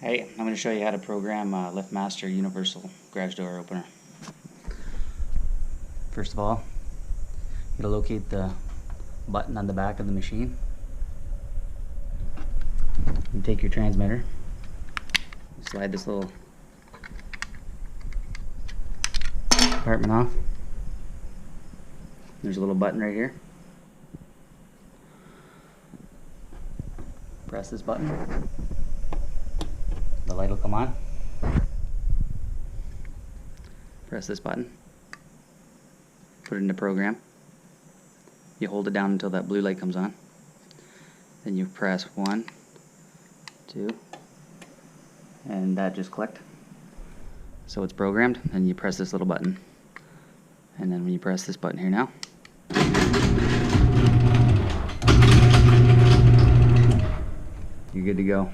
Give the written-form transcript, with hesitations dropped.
Hey, I'm going to show you how to program Liftmaster Universal Garage Door Opener. First of all, you gotta locate the button on the back of the machine. You take your transmitter, slide this little compartment off. There's a little button right here. Press this button. The light will come on. Press this button. Put it into program. You hold it down until that blue light comes on. Then you press 1, 2, and that just clicked. So it's programmed, and you press this little button. And then when you press this button here now, you're good to go.